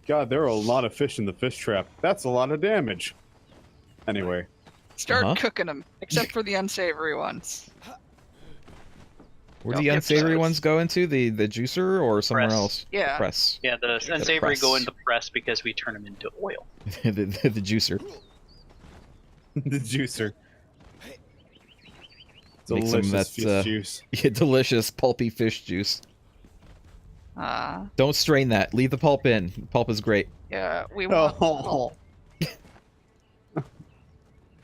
God, there are a lot of fish in the fish trap. That's a lot of damage. Anyway. Start cooking them, except for the unsavory ones. Where do the unsavory ones go into? The juicer or somewhere Press. else? Yeah. Press. Yeah, the unsavory go in the press because we turn them into oil. the juicer. The juicer. Make some Delicious of that, fish juice. Yeah, delicious pulpy fish juice. Don't strain that. Leave the pulp in. Pulp is great. Yeah, we want Oh. pulp.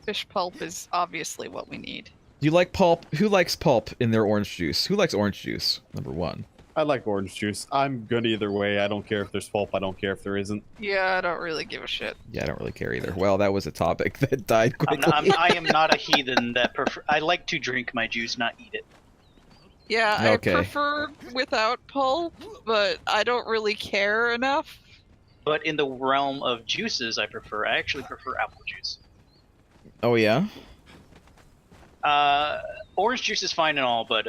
Fish pulp is obviously what we need. Do you like pulp? Who likes pulp in their orange juice? Who likes orange juice? Number one. I like orange juice. I'm good either way. I don't care if there's pulp. I don't care if there isn't. Yeah, I don't really give a shit. Yeah, I don't really care either. Well, that was a topic that died quickly. I am not a heathen that prefer. I like to drink my juice, not eat it. Yeah, Okay. I prefer without pulp, but I don't really care enough. But in the realm of juices, I actually prefer apple juice. Oh yeah? Orange juice is fine and all, but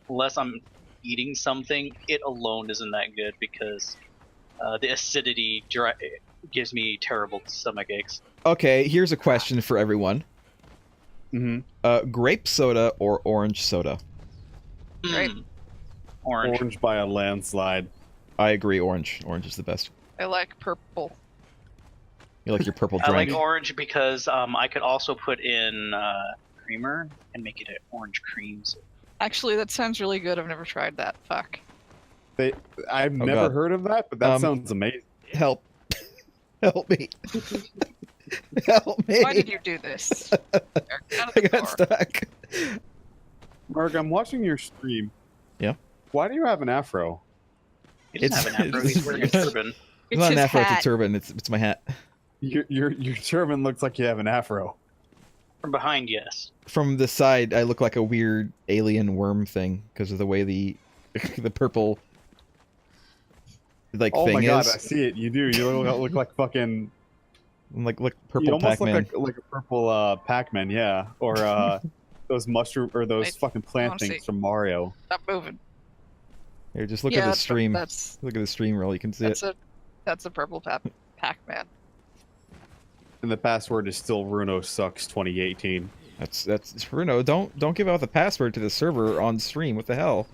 unless I'm eating something, it alone isn't that good because the acidity gives me terrible stomach aches. Okay, here's a question for everyone. Grape soda or orange soda? Grape. Orange. Orange by a landslide. I agree, orange. Orange is the best. I like purple. You like your purple I drink? like orange because I could also put in creamer and make it an orange cream. So. Actually, that sounds really good. I've never tried that. Fuck. I've never heard of that, but that sounds amazing. Help. Help me. Help me. Why did you do this? I got stuck. Mark, I'm watching your stream. Yeah? Why do you have an afro? He doesn't have an afro, he's wearing a turban. It's not an afro, it's a turban. It's my hat. Your turban looks like you have an afro. From behind, yes. From the side, I look like a weird alien worm thing because of the way the purple oh thing my god, is. I see it. You do. You look like fucking. Like You purple almost Pac-Man. look like a purple Pac-Man, yeah, or those mushroom or those Wait, fucking plant wanna see. things from Mario. Stop moving. Here, just look at the stream. Look That's at the stream roll. You can see it. that's a purple Pac-Man. And the password is still Runo sucks 2018. That's Bruno. Don't give out the password to the server on stream. What the hell?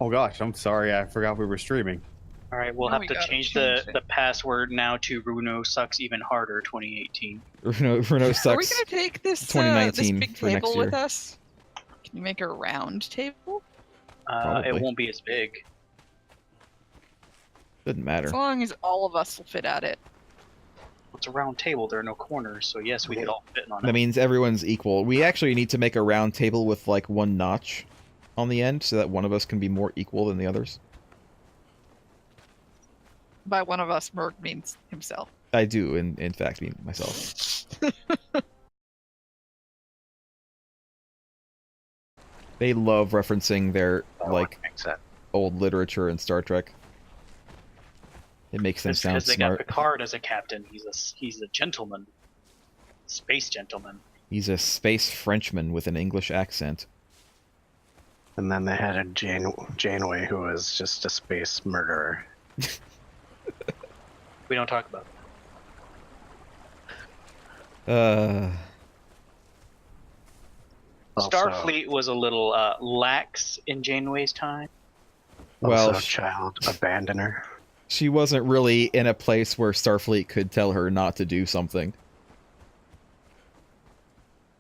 Oh gosh, I'm sorry. I forgot we were streaming. All right, we'll No, have we to gotta change change the password now to Runo sucks even harder 2018. Bruno Are we sucks. gonna take this 2019 this big for next table year. with us? Can you make a round table? Probably. It won't be as big. Doesn't matter. As long as all of us will fit at it. It's a round table, there are no corners, so yes, we could all fit on That it. means everyone's equal. We actually need to make a round table with like one notch on the end so that one of us can be more equal than the others. By one of us, Merg means himself. I do, in fact, mean myself. They love referencing their like Makes sense. old literature in Star Trek. It makes them It's sound because they got smart. Picard as a captain. He's a gentleman, space gentleman. He's a space Frenchman with an English accent. And then they had a Janeway who was just a space murderer. We don't talk about that. Also- Starfleet was a little lax in Janeway's time. Well, Also child abandoner. she wasn't really in a place where Starfleet could tell her not to do something.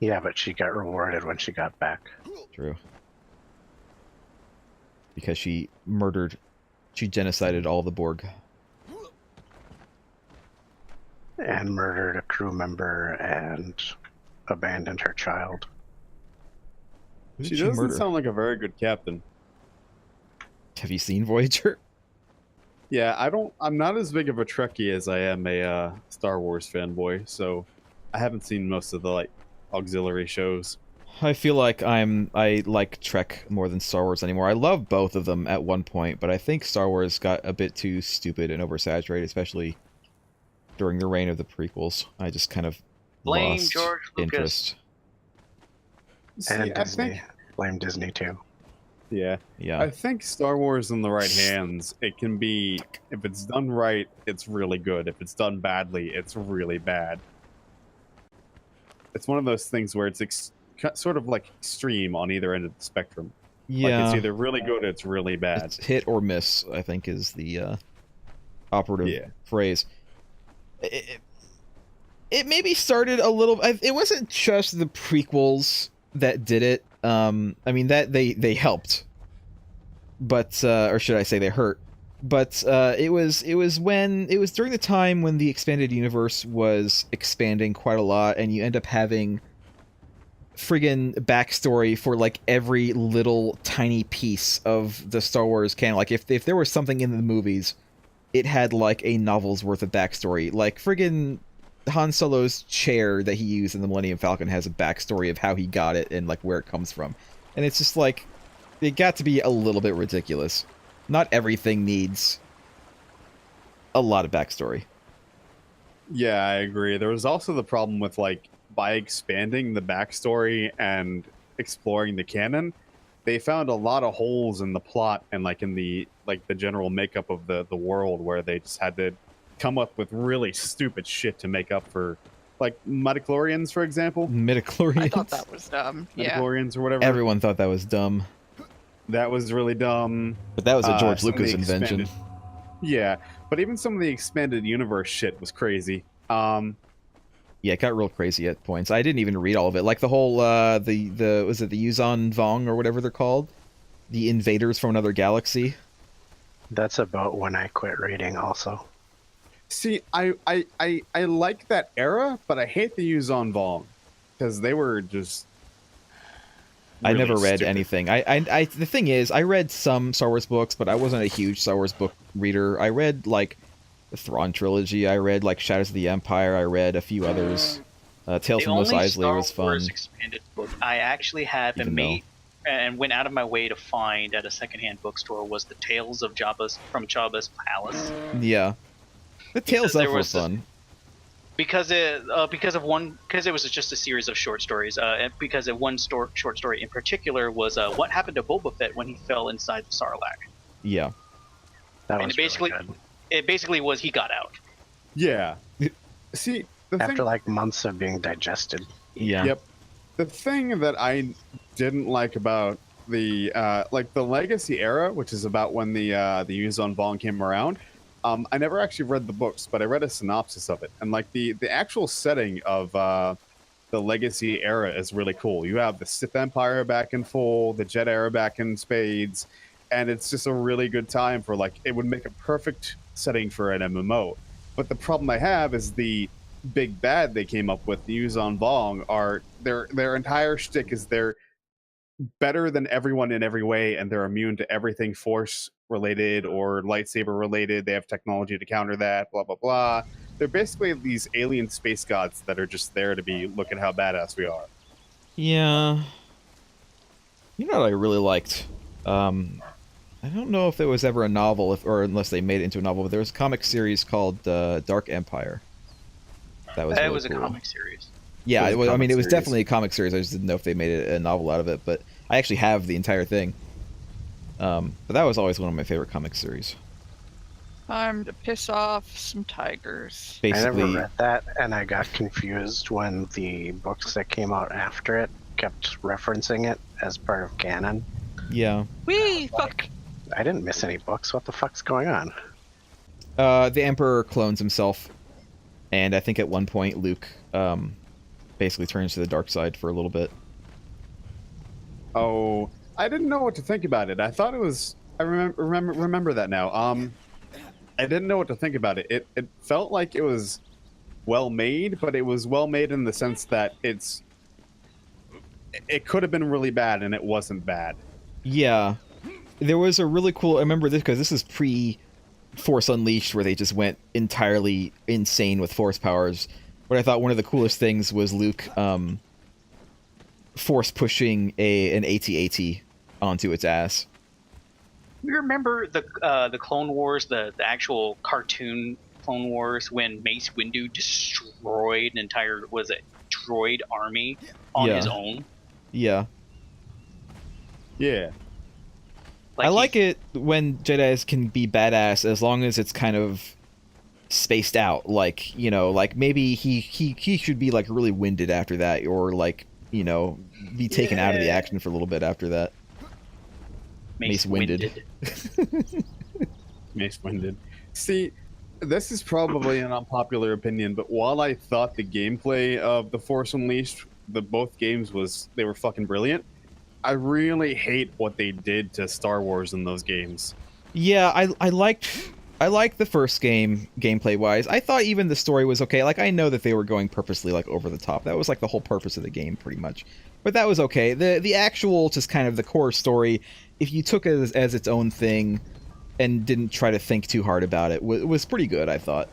Yeah, but she got rewarded when she got back. True. Because she genocided all the Borg. And murdered a crew member and abandoned her child. Who She did she doesn't murder? sound like a very good captain. Have you seen Voyager? Yeah, I'm not as big of a Trekkie as I am a Star Wars fanboy, so I haven't seen most of the like auxiliary shows. I feel like I like Trek more than Star Wars anymore. I love both of them at one point, but I think Star Wars got a bit too stupid and oversaturated, especially during the reign of the prequels. I just kind of Blame lost George Lucas. interest. See, And I Disney. think Blame Disney too. Yeah. Yeah. I think Star Wars in the right hands, it can be, if it's done right, it's really good. If it's done badly, it's really bad. It's one of those things where it's sort of like extreme on either end of the spectrum. Like it's Yeah. either really good or it's really bad. It's hit or miss, I think, is the operative phrase. It maybe started a little. It wasn't just the prequels that did it. I mean that they helped, but or should I say they hurt? But it was during the time when the expanded universe was expanding quite a lot, and you end up having friggin' backstory for like every little tiny piece of the Star Wars canon. Like if there was something in the movies, it had like a novel's worth of backstory. Like friggin' Han Solo's chair that he used in the Millennium Falcon has a backstory of how he got it and like where it comes from. And it's just like, it got to be a little bit ridiculous. Not everything needs a lot of backstory. Yeah, I agree. There was also the problem with like, by expanding the backstory and exploring the canon, they found a lot of holes in the plot and like in the general makeup of the world, where they just had to come up with really stupid shit to make up for, like midichlorians, for example. Midichlorians? I thought that was dumb. Yeah. Midichlorians or whatever. Everyone thought that was dumb. That was really dumb. But that was a George Some of the Lucas invention. Yeah, but even some of the expanded universe shit was crazy. Yeah, it got real crazy at points. I didn't even read all of it. Like the whole the was it the Yuzon Vong or whatever they're called? The invaders from another galaxy. That's about when I quit reading also. See, I like that era, but I hate the Yuzon Vong because they were just. I never really read stupid. anything. I the thing is, I read some Star Wars books, but I wasn't a huge Star Wars book reader. I read like the Thrawn trilogy. I read like Shadows of the Empire. I read a few others. Tales from Mos Eisley was fun. The only Star Wars expanded book I actually have Even and made and went out of my way to find at a secondhand bookstore was the Tales of Jabba's Palace. Yeah, the Tales of were fun. Because it was just a series of short stories. And because one short story in particular was what happened to Boba Fett when he fell inside the Sarlacc. Yeah, That And was basically, really good. it basically was he got out. Yeah. See, the After thing, like months of being digested. yeah. Yep. The thing that I didn't like about the the Legacy era, which is about when the Yuzon Vong came around. I never actually read the books, but I read a synopsis of it, and like the actual setting of the Legacy era is really cool. You have the Sith Empire back in full, the Jedi era back in spades, and it's just a really good time for like it would make a perfect setting for an MMO. But the problem I have is the big bad they came up with, the Yuzon Vong, are their entire shtick is they're better than everyone in every way, and they're immune to everything Force related or lightsaber related. They have technology to counter that, blah blah blah. They're basically these alien space gods that are just there to be, look at how badass we are. Yeah. You know what I really liked? I don't know if there was ever a novel, or unless they made it into a novel, but there was a comic series called Dark Empire. That was really was cool. a comic series. Yeah, It was a I mean, comic it was series. definitely a comic series. I just didn't know if they made a novel out of it, but I actually have the entire thing. But that was always one of my favorite comic series. Time to piss off some tigers. I never Basically, read that, and I got confused when the books that came out after it kept referencing it as part of canon. yeah. Wee! Fuck! I didn't miss any books. What the fuck's going on? The Emperor clones himself, and I think at one point Luke basically turns to the dark side for a little bit. Oh, I didn't know what to think about it. I thought it was. I remember that now. I didn't know what to think about it. It felt like it was well made, but it was well made in the sense that it could have been really bad, and it wasn't bad. Yeah. There was a really cool... I remember this because this is pre-Force Unleashed, where they just went entirely insane with Force powers. But I thought one of the coolest things was Luke Force pushing an AT-AT onto its ass. You remember the Clone Wars, the actual cartoon Clone Wars, when Mace Windu destroyed an entire, was it droid army on Yeah. his own? Yeah. Yeah. I like it when Jedis can be badass as long as it's kind of spaced out. Like, you know, like maybe he should be like really winded after that, or like, you know, be taken out of the action for a little bit after that. Mace winded. Mace winded. See, this is probably an unpopular opinion, but while I thought the gameplay of The Force Unleashed, both games they were fucking brilliant, I really hate what they did to Star Wars in those games. Yeah, I liked the first game gameplay wise. I thought even the story was okay. Like, I know that they were going purposely like over the top. That was like the whole purpose of the game pretty much. But that was okay. The actual just kind of the core story, if you took it as its own thing and didn't try to think too hard about it, was pretty good, I thought.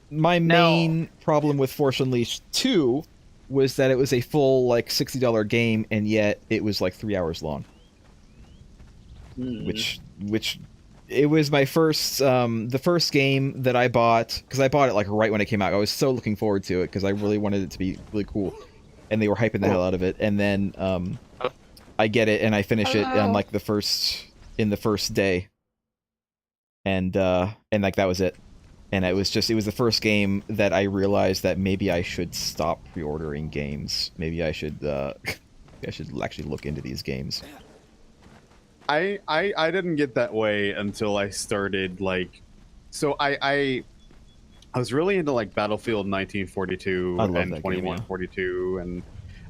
My main problem with Force Unleashed 2 was that it was a full like $60 game, and yet it was like 3 hours long. Which it was my first the first game that I bought, because I bought it like right when it came out. I was so looking forward to it because I really wanted it to be really cool, and they were hyping the hell out of it. And then I get it and I finish it on like the first day, and like that was it. And it was the first game that I realized that maybe I should stop pre-ordering games. Maybe I should actually look into these games. I didn't get that way until I started like, so I was really into like Battlefield 1942 and 2142, and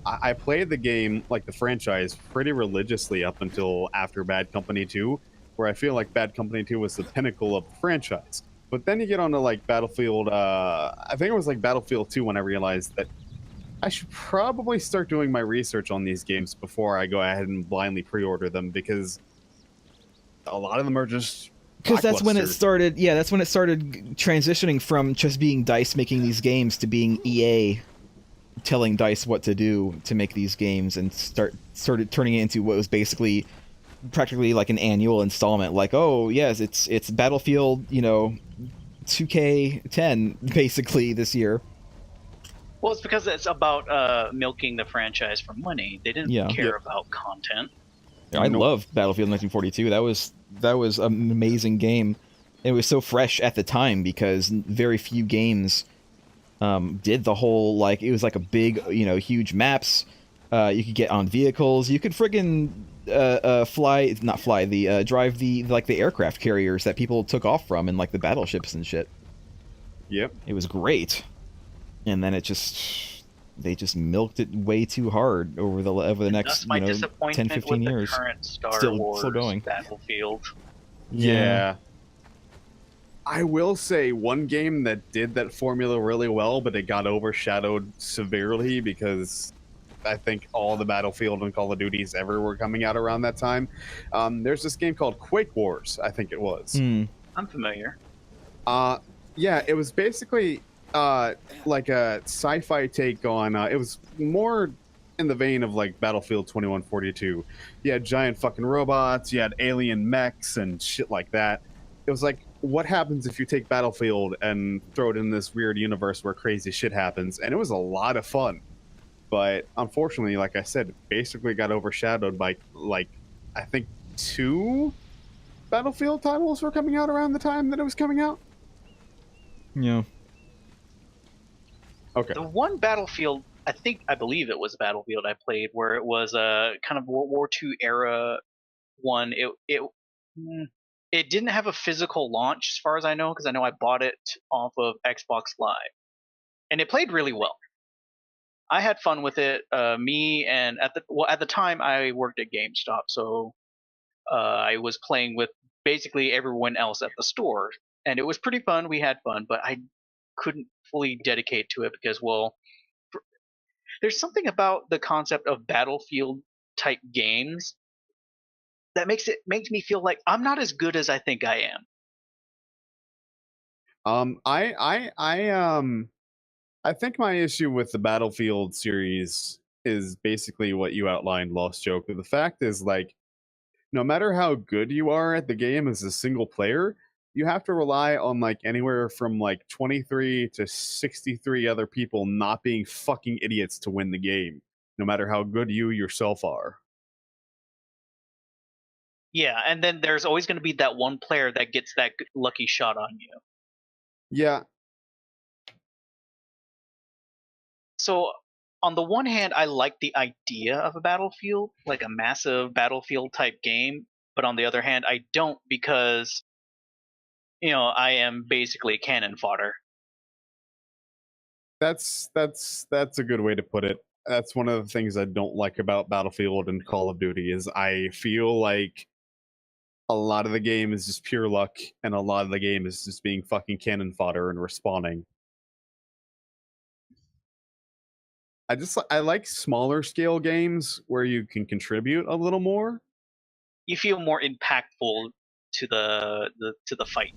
I played the game, like the franchise, pretty religiously up until after Bad Company 2, where I feel like Bad Company 2 was the pinnacle of the franchise. But then you get onto like Battlefield, I think it was like Battlefield 2 when I realized that I should probably start doing my research on these games before I go ahead and blindly pre-order them, because a lot of them are just because that's when it started. Yeah, that's when it started transitioning from just being DICE making these games to being EA telling DICE what to do to make these games, and started turning it into what was basically practically like an annual installment. Like, oh yes, it's Battlefield, you know, 2K10 basically this year. Well, it's because it's about milking the franchise for money. They didn't care about content. I love Battlefield 1942. That was an amazing game. It was so fresh at the time because very few games did the whole, like, it was like a big, you know, huge maps. You could get on vehicles. You could friggin' drive the aircraft carriers that people took off from, and like the battleships and shit. Yep. It was great. And then they just milked it way too hard over the next 10, 15 years. Current Star still Wars going. Battlefield. Yeah. I will say one game that did that formula really well, but it got overshadowed severely because I think all the Battlefield and Call of Duties ever were coming out around that time. There's this game called Quake Wars, I think it was. I'm familiar. Yeah, it was basically like a sci-fi take on, it was more in the vein of like Battlefield 2142. You had giant fucking robots, you had alien mechs and shit like that. It was like, what happens if you take Battlefield and throw it in this weird universe where crazy shit happens? And it was a lot of fun. But unfortunately, like I said, it basically got overshadowed by, like, I think 2 Battlefield titles were coming out around the time that it was coming out. Yeah. Okay. The one Battlefield, I believe it was Battlefield I played, where it was a kind of World War II era one. It didn't have a physical launch, as far as I know, because I know I bought it off of Xbox Live, and it played really well. I had fun with it. Me and at the time I worked at GameStop, so I was playing with basically everyone else at the store, and it was pretty fun. We had fun, but I couldn't fully dedicate to it because, well, there's something about the concept of Battlefield type games that makes me feel like I'm not as good as I think I am. I think my issue with the Battlefield series is basically what you outlined, Lost Joker. The fact is, like, no matter how good you are at the game as a single player, you have to rely on like anywhere from like 23 to 63 other people not being fucking idiots to win the game, no matter how good you yourself are. Yeah, and then there's always going to be that one player that gets that lucky shot on you. Yeah, So on the one hand, I like the idea of a battlefield, like a massive battlefield type game, but on the other hand, I don't because I am basically cannon fodder. that's a good way to put it. That's one of the things I don't like about Battlefield and Call of Duty is I feel like a lot of the game is just pure luck, and a lot of the game is just being fucking cannon fodder and respawning. I like smaller scale games where you can contribute a little more. You feel more impactful to the fight.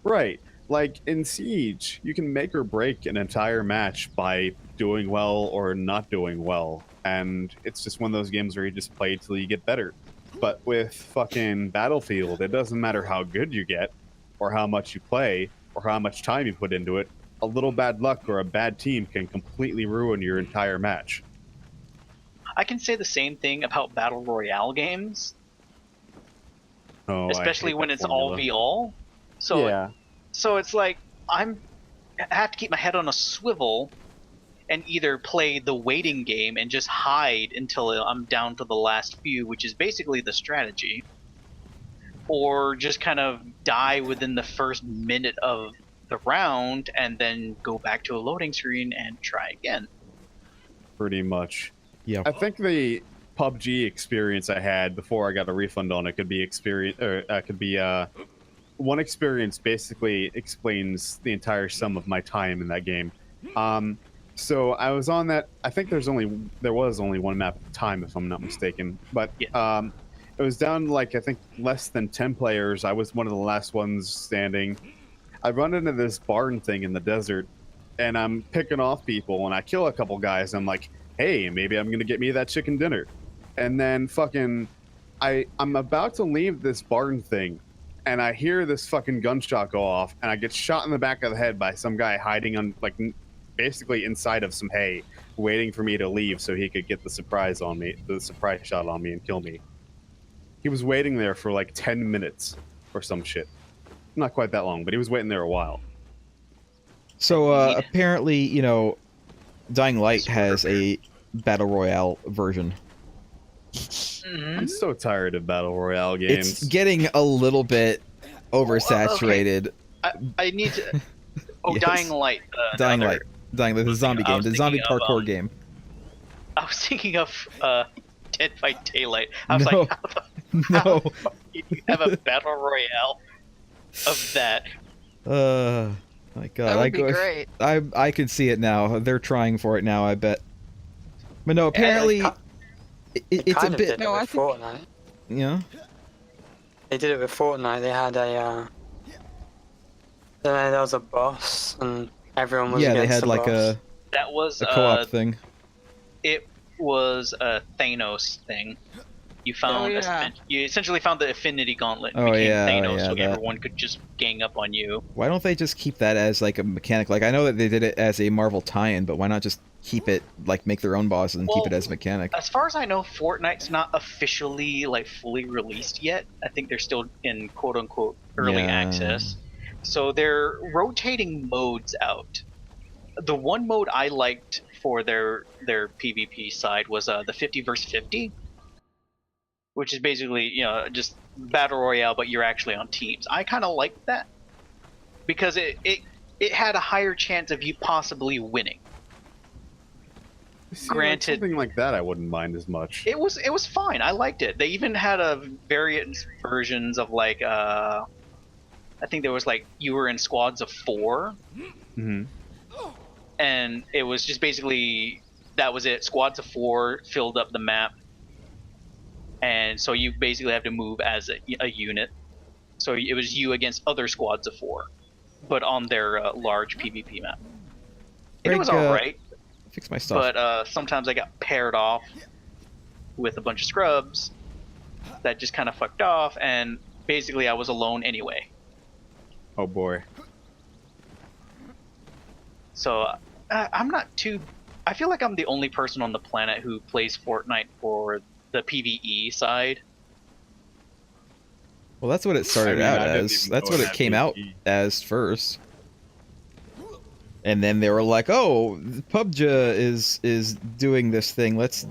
Right. Like in Siege, you can make or break an entire match by doing well or not doing well. And it's just one of those games where you just play till you get better. But with fucking Battlefield, it doesn't matter how good you get, or how much you play, or how much time you put into it. A little bad luck or a bad team can completely ruin your entire match. I can say the same thing about battle royale games, Oh, especially when it's all v all. So yeah. So it's like I have to keep my head on a swivel and either play the waiting game and just hide until I'm down to the last few, which is basically the strategy, or just kind of die within the first minute of the round and then go back to a loading screen and try again. Pretty much. Yeah. I think the PUBG experience I had before I got a refund on it could be one experience basically explains the entire sum of my time in that game. So I was on that. I think there was only one map at the time, if I'm not mistaken. But Yeah. it was down like I think less than 10 players. I was one of the last ones standing. I run into this barn thing in the desert, and I'm picking off people, and I kill a couple guys. I'm like, hey, maybe I'm gonna get me that chicken dinner. And then fucking, I'm about to leave this barn thing, and I hear this fucking gunshot go off, and I get shot in the back of the head by some guy hiding on basically inside of some hay, waiting for me to leave so he could get the surprise shot on me and kill me. He was waiting there for like 10 minutes or some shit. Not quite that long, but he was waiting there a while. So apparently, Dying Light has a battle royale version. Mm-hmm. I'm so tired of battle royale games. It's getting a little bit oversaturated. I need to. Oh, Yes. Dying Light. Dying Light, the zombie I game, was the zombie thinking of, parkour game. I was thinking of Dead by Daylight. I was No. like, how No. the fuck do you have a battle royale of that? My God, That would be great. I can see it now. They're trying for it now, I bet. But no, apparently, it's a kind of bit. did it No, I with think- Fortnite. Yeah. They did it with Fortnite. They had there was a boss, and everyone was Yeah, they against had the like boss. That was a co-op thing. it was a Thanos thing. You found yeah. you essentially found the Affinity Gauntlet and Oh, became yeah, Thanos, yeah, so that. everyone could just gang up on you. Why don't they just keep that as like a mechanic? Like I know that they did it as a Marvel tie-in, but why not just keep it like make their own bosses and keep it Well, as a mechanic? As far as I know, Fortnite's not officially fully released yet. I think they're still in quote unquote early Yeah. access. So they're rotating modes out. The one mode I liked for their PvP side was the 50 versus 50, which is basically just battle royale, but you're actually on teams. I kind of liked that because it had a higher chance of you possibly winning. See, Granted- something like that I wouldn't mind as much. It was fine. I liked it. They even had a variant versions of I think there was you were in squads of 4, Mm-hmm. and it was just basically that was it. Squads of 4 filled up the map, and so you basically have to move as a unit. So it was you against other squads of 4, but on their large PvP map. And it was Greg, alright, Fix my stuff. but sometimes I got paired off with a bunch of scrubs that just kind of fucked off, and basically I was alone anyway. Oh boy. So I'm not too. I feel like I'm the only person on the planet who plays Fortnite for the PvE side. Well, that's what it started out as. That's what it came out as first. And then they were like, "Oh, PUBG is doing this thing. Let's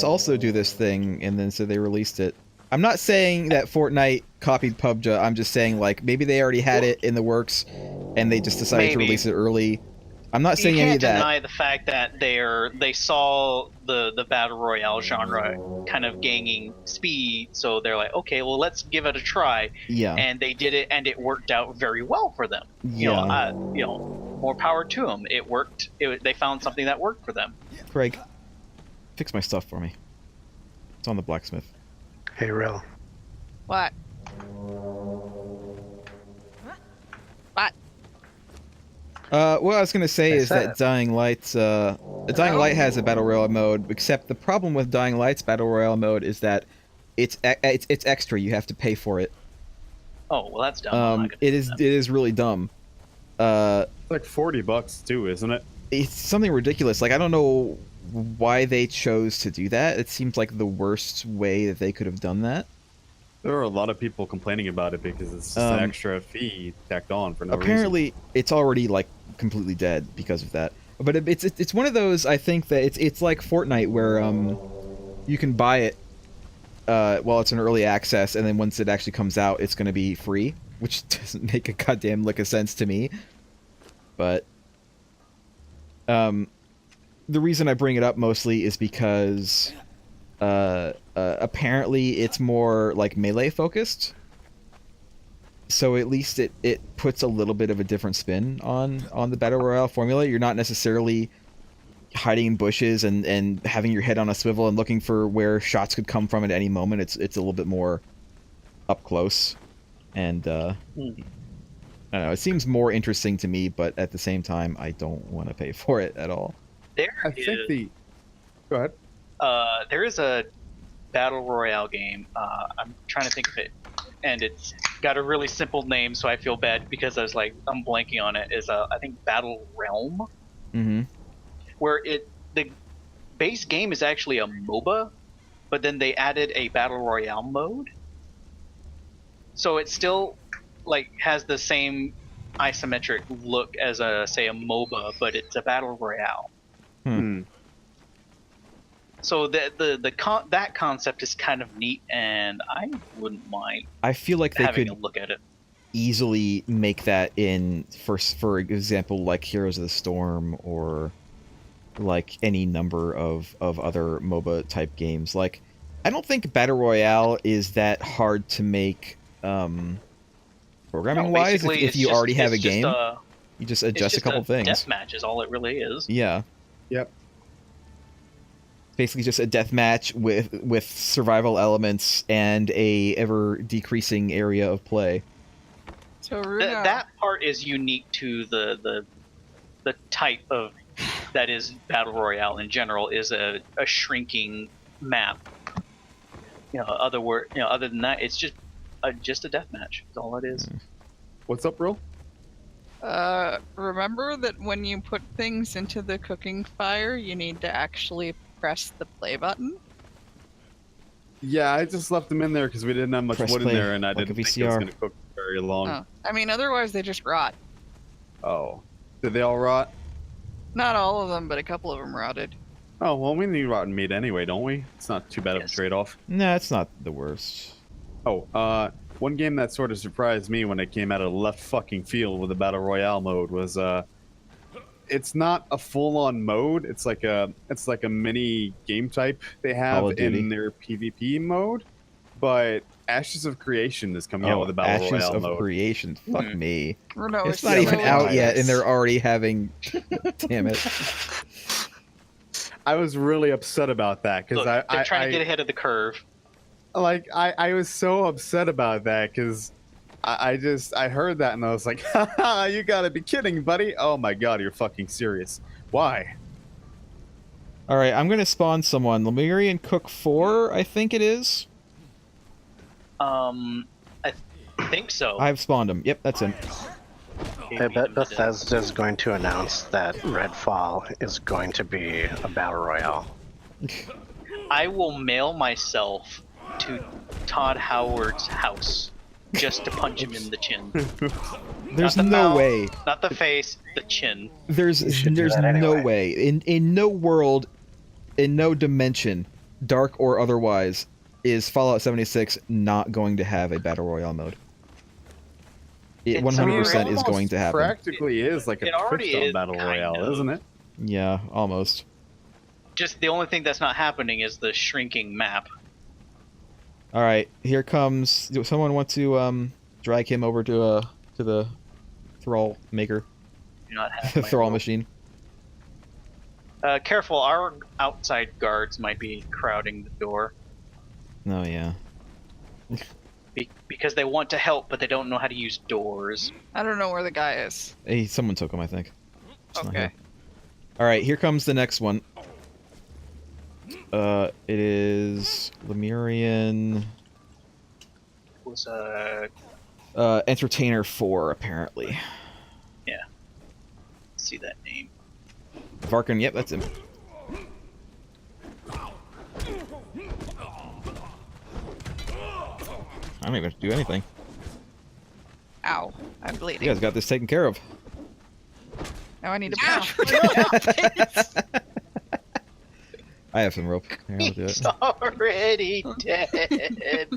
also do this thing." And then so they released it. I'm not saying that Fortnite copied PUBG. I'm just saying like maybe they already had it in the works, and they just decided to release it early. I'm not saying any of that. You can't deny the fact that they saw the battle royale genre kind of gaining speed, so they're like, okay, well, let's give it a try. Yeah. And they did it, and it worked out very well for them. Yeah. You know, more power to them. It worked. They found something that worked for them. Craig, fix my stuff for me. It's on the blacksmith. Hey, Real. What? What? What I was gonna say is that Dying Light has a battle royale mode. Except the problem with Dying Light's battle royale mode is that it's extra. You have to pay for it. Oh well, that's dumb. It is really dumb. It's like $40 too, isn't it? It's something ridiculous. Like I don't know why they chose to do that. It seems like the worst way that they could have done that. There are a lot of people complaining about it because it's just an extra fee tacked on for no reason. Apparently, it's already like completely dead because of that. But it's one of those. I think that it's like Fortnite where you can buy it while it's in early access, and then once it actually comes out, it's going to be free, which doesn't make a goddamn lick of sense to me. But the reason I bring it up mostly is because apparently it's more like melee focused. So at least it puts a little bit of a different spin on the battle royale formula. You're not necessarily hiding in bushes and having your head on a swivel and looking for where shots could come from at any moment. It's a little bit more up close, and I don't know. It seems more interesting to me, but at the same time, I don't want to pay for it at all. Go ahead. There is a battle royale game. I'm trying to think of it, and it's got a really simple name, so I feel bad because I'm blanking on it. Is I think Battle Realm, where the base game is actually a MOBA, but then they added a battle royale mode, so it still like has the same isometric look as a MOBA, but it's a battle royale. So that concept is kind of neat, and I wouldn't mind. I feel like they having could a look at it. Easily make that in for example, like Heroes of the Storm or like any number of other MOBA type games. Like, I don't think battle royale is that hard to make programming wise. If you already have a game, you just adjust a couple things. Deathmatch is all it really is. Yeah. Yep. Basically just a deathmatch with survival elements and a ever decreasing area of play. So Runa, that part is unique to the type of that is battle royale in general, is a shrinking map. Other than that, it's just a deathmatch. That's all it is. What's up, bro? remember that when you put things into the cooking fire, you need to actually press the play button? Yeah, I just left them in there because we didn't have much wood in there, and I didn't think it was going to cook very long. Oh. I mean, otherwise they just rot. Oh. Did they all rot? Not all of them, but a couple of them rotted. Oh, well, we need rotten meat anyway, don't we? It's not too bad of a trade-off. Nah, it's not the worst. Oh, one game that sort of surprised me when it came out of left fucking field with the Battle Royale mode was, it's not a full-on mode. It's like a mini game type they have in their PvP mode, but Ashes of Creation is coming out with a Battle Royale mode. Ashes of Creation, fuck me. No, it's not even out yet, and they're already having... Damn it. I was really upset about that because they're trying to get ahead of the curve. Like I was so upset about that because I heard that and I was like, haha, you gotta be kidding, buddy. Oh my god, you're fucking serious. Why? Alright, I'm gonna spawn someone. Lemurian Cook 4, I think it is. I think so. I've spawned him. Yep, that's him. I bet Bethesda's going to announce that Redfall is going to be a battle royale. I will mail myself to Todd Howard's house just to punch him in the chin. There's Not the no mouth. way. Not the face, the chin. There's should do that no anyway. way in no world, in no dimension, dark or otherwise, is Fallout 76 not going to have a battle royale mode. It It's 100% is almost going to happen. Practically is like a It already Twitch is, battle kind royale, of. isn't it? Yeah, almost. Just the only thing that's not happening is the shrinking map. All right, here comes. Does someone want to drag him over to the thrall maker, Do not have the my thrall rope. machine? Careful, our outside guards might be crowding the door Oh yeah. because they want to help, but they don't know how to use doors. I don't know where the guy is. Hey, someone took him, I think. It's not Okay. here. All right, here comes the next one. It is Lemurian It was Entertainer 4, apparently. see that name. Varkin, yep, that's him. I don't even have to do anything. Ow. I'm You bleeding. guys got this taken care of. Now I need a Yeah. battery. I have some rope. Here, I'll do it. He's already dead.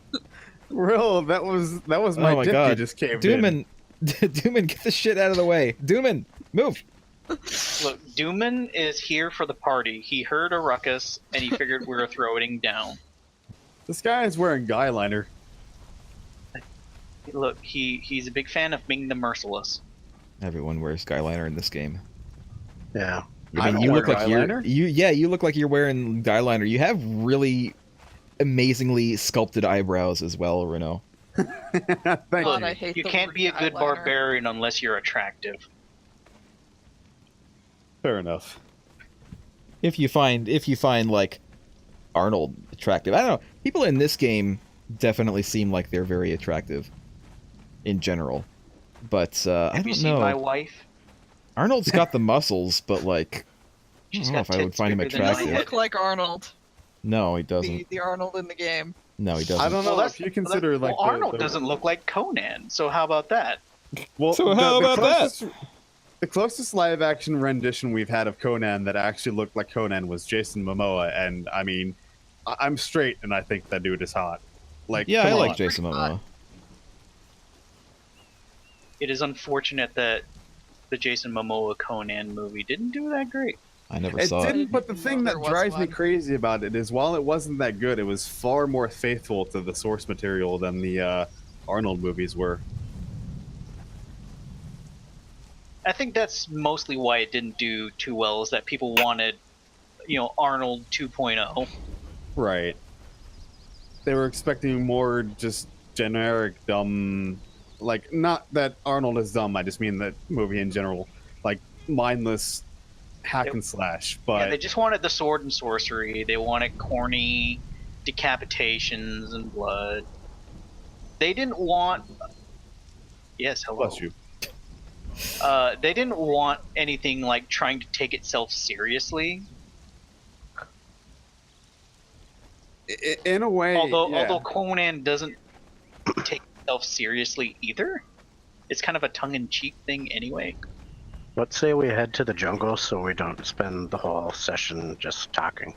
Real, that was my Oh my dip god. you just caved Dooman, in. Dooman, get the shit out of the way. Dooman, move. Look, Dooman is here for the party. He heard a ruckus and he figured we were throwing down. This guy is wearing guy liner. Look, he's a big fan of being the merciless. Everyone wears Skyliner in this game. Yeah. I I mean, don't you wear look like guyliner. you look like you're wearing Skyliner. You have really amazingly sculpted eyebrows as well, Renault. Thank God, you. I hate You the can't word be a good eyeliner. barbarian unless you're attractive. Fair enough. If you find like Arnold attractive, I don't know. People in this game definitely seem like they're very attractive in general, but I Have you don't seen know. my wife? Arnold's got the muscles, but like I She's don't know got if I would tits find him bigger than He my doesn't attractive. head. look like Arnold. No, he doesn't. The Arnold in the game. No, he doesn't. I don't know Well, if you consider like well, the- Arnold the- doesn't look like Conan, so how about that? Well, So how about that? The closest live action rendition we've had of Conan that actually looked like Conan was Jason Momoa, and I mean, I'm straight and I think that dude is hot. Like, Yeah, I come like on. Jason Momoa. It is unfortunate that the Jason Momoa Conan movie didn't do that great. I never It saw it. didn't, but the thing There that was drives me one. crazy about it is while it wasn't that good, it was far more faithful to the source material than the Arnold movies were. I think that's mostly why it didn't do too well, is that people wanted, Arnold 2.0. Right. They were expecting more just generic dumb, like, not that Arnold is dumb, I just mean that movie in general, like mindless hack Yep. and slash. Yeah, But they just wanted the sword and sorcery. They wanted corny decapitations and blood. They didn't want. Yes, hello. bless you. They didn't want anything like trying to take itself seriously. In a way, Although Conan doesn't take itself seriously either, it's kind of a tongue-in-cheek thing anyway. Let's say we head to the jungle so we don't spend the whole session just talking.